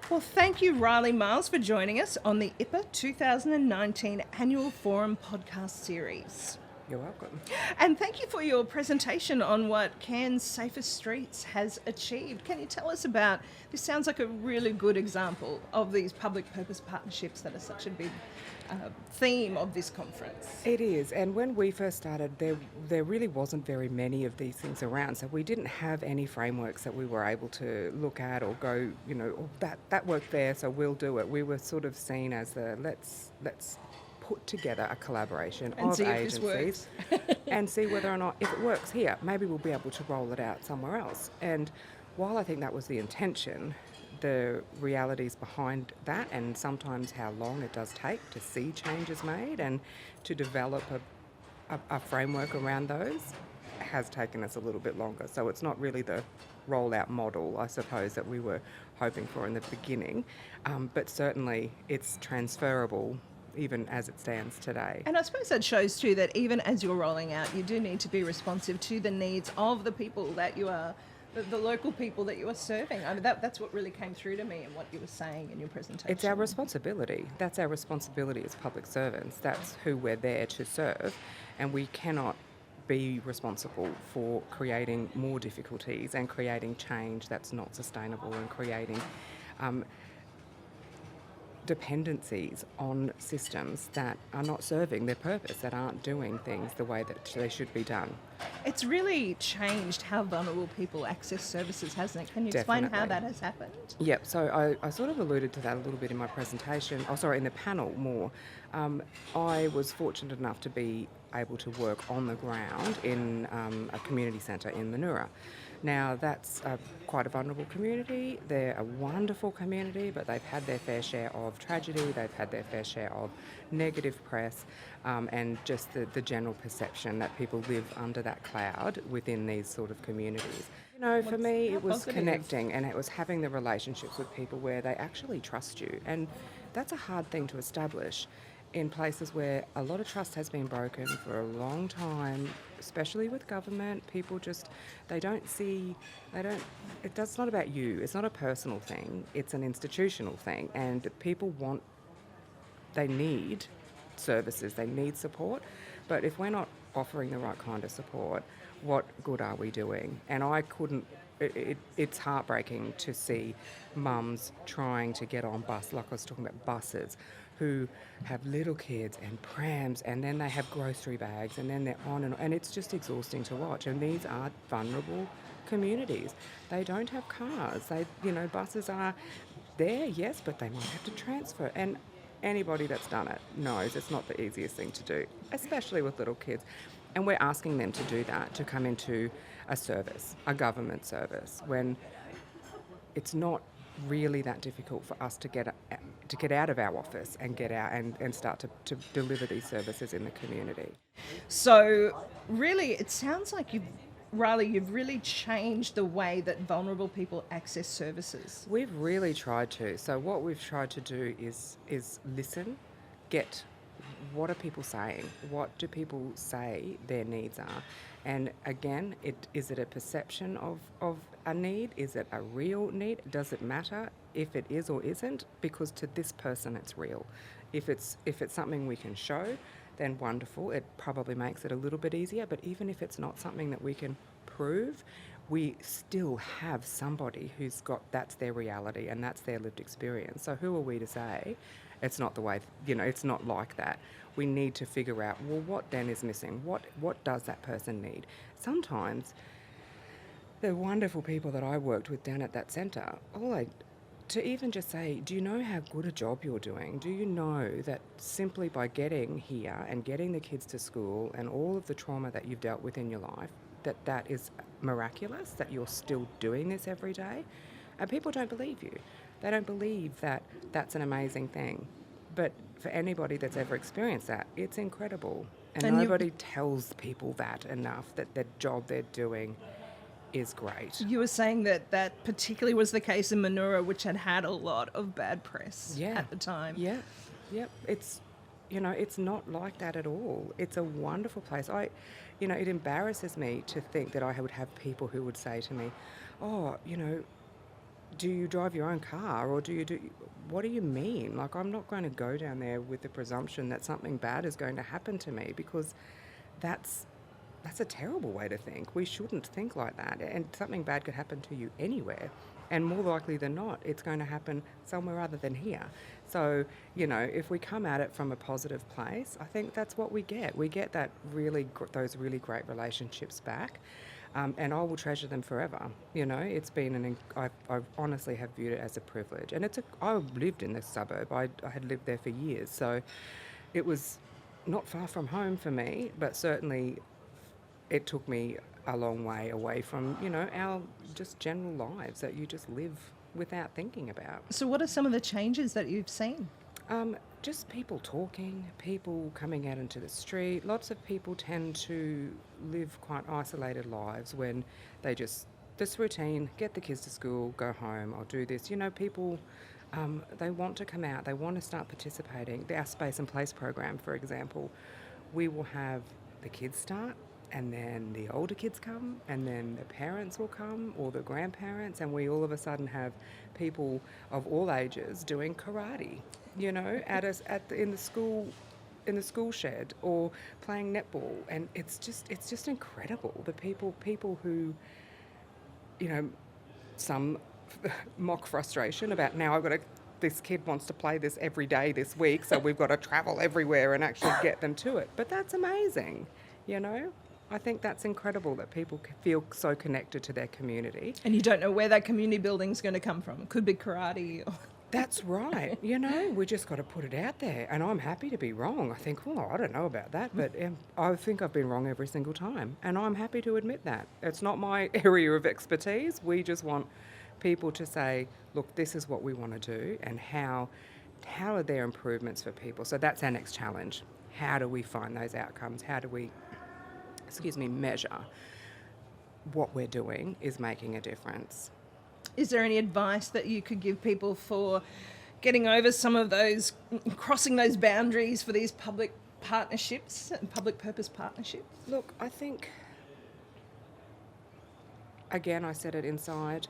Well, thank you, Riley Miles, for joining us on the IPA 2019 Annual Forum podcast series. You're welcome. And thank you for your presentation on what Cairns Safer Streets has achieved. Can you tell us about, this sounds like a really good example of these public purpose partnerships that are such a big theme of this conference. It is, and when we first started, there really wasn't very many of these things around, so we didn't have any frameworks that we were able to look at or go, oh, that worked there, so we'll do it. We were sort of seen as the let's put together a collaboration And of see if agencies this and see whether or not, if it works here, maybe we'll be able to roll it out somewhere else. And while I think that was the intention, the realities behind that and sometimes how long it does take to see changes made and to develop a framework around those has taken us a little bit longer. So it's not really the rollout model, I suppose, that we were hoping for in the beginning, but certainly it's transferable even as it stands today. And I suppose that shows too that even as you're rolling out, you do need to be responsive to the needs of the people that you are, the local people that you are serving. I mean, that's what really came through to me and what you were saying in your presentation. It's our responsibility. That's our responsibility as public servants. That's who we're there to serve, and we cannot be responsible for creating more difficulties and creating change that's not sustainable and creating dependencies on systems that are not serving their purpose, that aren't doing things the way that they should be done. It's really changed how vulnerable people access services, hasn't it? Can you explain how Definitely. that has happened? Yep, so I sort of alluded to that a little bit in my presentation, in the panel more. I was fortunate enough to be able to work on the ground in a community centre in Manura. Now, that's quite a vulnerable community. They're a wonderful community, but they've had their fair share of tragedy, they've had their fair share of negative press, and just the general perception that people live under that cloud within these sort of communities. For me, it was connecting, and it was having the relationships with people where they actually trust you. And that's a hard thing to establish in places where a lot of trust has been broken for a long time, especially with government. People just, it's not about you. It's not a personal thing. It's an institutional thing. And people they need services, they need support. But if we're not offering the right kind of support, what good are we doing? And it's heartbreaking to see mums trying to get on bus, like I was talking about buses, who have little kids and prams, and then they have grocery bags, and then they're on, and it's just exhausting to watch. And these are vulnerable communities. They don't have cars. Buses are there, yes, but they might have to transfer. And anybody that's done it knows it's not the easiest thing to do, especially with little kids. And we're asking them to do that, to come into a service, a government service, when it's not really that difficult for us to get out of our office and get out and start to deliver these services in the community. So really, it sounds like you've really changed the way that vulnerable people access services. We've really tried to. So what we've tried to do is listen, get what are people saying? What do people say their needs are? And again, is it a perception of a need? Is it a real need? Does it matter if it is or isn't? Because to this person, it's real. If it's something we can show, then wonderful. It probably makes it a little bit easier. But even if it's not something that we can prove, we still have somebody that's their reality and that's their lived experience. So who are we to say it's not the way, it's not like that? We need to figure out, well, what then is missing? What does that person need? Sometimes the wonderful people that I worked with down at that centre, to even just say, do you know how good a job you're doing? Do you know that simply by getting here and getting the kids to school and all of the trauma that you've dealt with in your life, that is miraculous, that you're still doing this every day? And people don't believe you. They don't believe that that's an amazing thing. But for anybody that's ever experienced that, it's incredible. And nobody tells people that enough, that the job they're doing is great. You were saying that particularly was the case in Manura, which had a lot of bad press at the time. Yeah, yep. It's not like that at all. It's a wonderful place. It embarrasses me to think that I would have people who would say to me, oh, do you drive your own car, or what do you mean? Like, I'm not going to go down there with the presumption that something bad is going to happen to me, because that's a terrible way to think. We shouldn't think like that, and something bad could happen to you anywhere, and more likely than not it's going to happen somewhere other than here. So, if we come at it from a positive place, I think that's what we get. We get those really great relationships back. And I will treasure them forever. It's been I honestly have viewed it as a privilege. And I lived in this suburb. I had lived there for years. So it was not far from home for me, but certainly it took me a long way away from, our just general lives that you just live without thinking about. So what are some of the changes that you've seen? Just people talking, people coming out into the street. Lots of people tend to live quite isolated lives when they this routine, get the kids to school, go home, I'll do this. People, they want to come out, they want to start participating. Our Space and Place program, for example, we will have the kids start, and then the older kids come, and then the parents will come, or the grandparents, and we all of a sudden have people of all ages doing karate, in the school shed, or playing netball, and it's just incredible. The people who, some mock frustration about, now this kid wants to play this every day this week, so we've got to travel everywhere and actually get them to it. But that's amazing, I think that's incredible that people feel so connected to their community. And you don't know where that community building's going to come from. It could be karate. That's right. We just got to put it out there. And I'm happy to be wrong. I think, I don't know about that, but I think I've been wrong every single time. And I'm happy to admit that. It's not my area of expertise. We just want people to say, look, this is what we want to do, and how are there improvements for people? So that's our next challenge. How do we find those outcomes? How do we measure what we're doing is making a difference? Is there any advice that you could give people for getting over some of those, crossing those boundaries for these public partnerships and public purpose partnerships? Look, I think, again, I said it inside,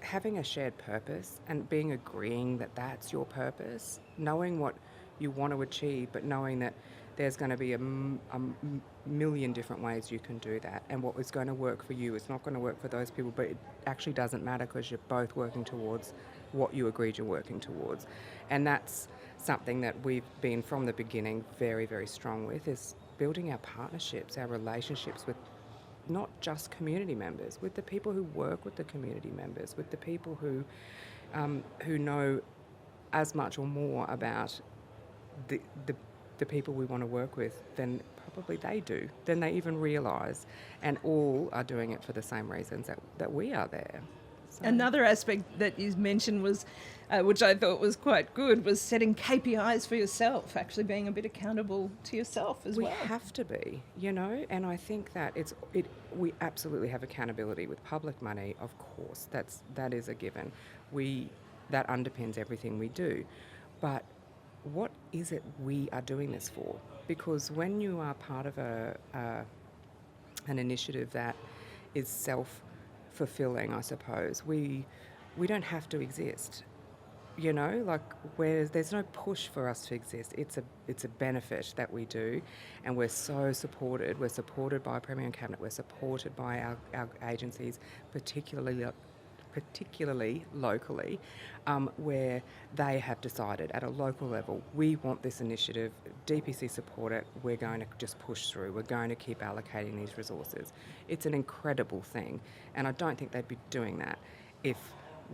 having a shared purpose and agreeing that that's your purpose, knowing what you want to achieve, but knowing that there's going to be a million different ways you can do that, and what is going to work for you is not going to work for those people, but it actually doesn't matter, because you're both working towards what you agreed you're working towards. And that's something that we've been from the beginning very, very strong with, is building our partnerships, our relationships with not just community members, with the people who work with the community members, with the people who know as much or more about the people we want to work with than probably they do, than they even realise, and all are doing it for the same reasons that we are there. So. Another aspect that you mentioned was, which I thought was quite good, was setting KPIs for yourself, actually being a bit accountable to yourself as well. We have to be, and I think that we absolutely have accountability with public money, of course, that is a given. That underpins everything we do. But what is it we are doing this for? Because when you are part of an initiative that is self-fulfilling, I suppose, we don't have to exist. Where there's no push for us to exist. It's a benefit that we do, and we're so supported. We're supported by Premier and Cabinet. We're supported by our agencies, particularly locally, where they have decided at a local level, we want this initiative, DPC support it, we're going to just push through, we're going to keep allocating these resources. It's an incredible thing, and I don't think they'd be doing that if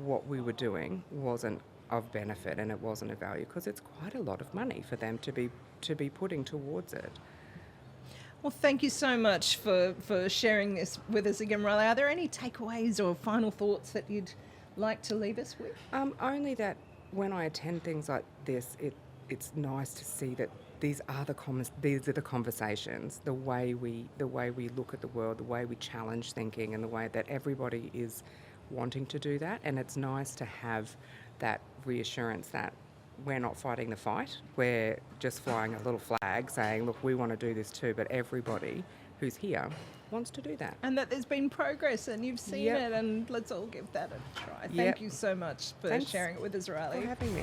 what we were doing wasn't of benefit and it wasn't of value, because it's quite a lot of money for them to be putting towards it. Well, thank you so much for sharing this with us again, Riley. Are there any takeaways or final thoughts that you'd like to leave us with? Only that when I attend things like this, it's nice to see that these are the conversations, the way we look at the world, the way we challenge thinking, and the way that everybody is wanting to do that. And it's nice to have that reassurance that we're not fighting the fight. We're just flying a little flag saying, look, we want to do this too, but everybody who's here wants to do that. And that there's been progress and you've seen Yep. it, and let's all give that a try. Yep. Thank you so much for Thanks sharing it with us, for Riley. having me.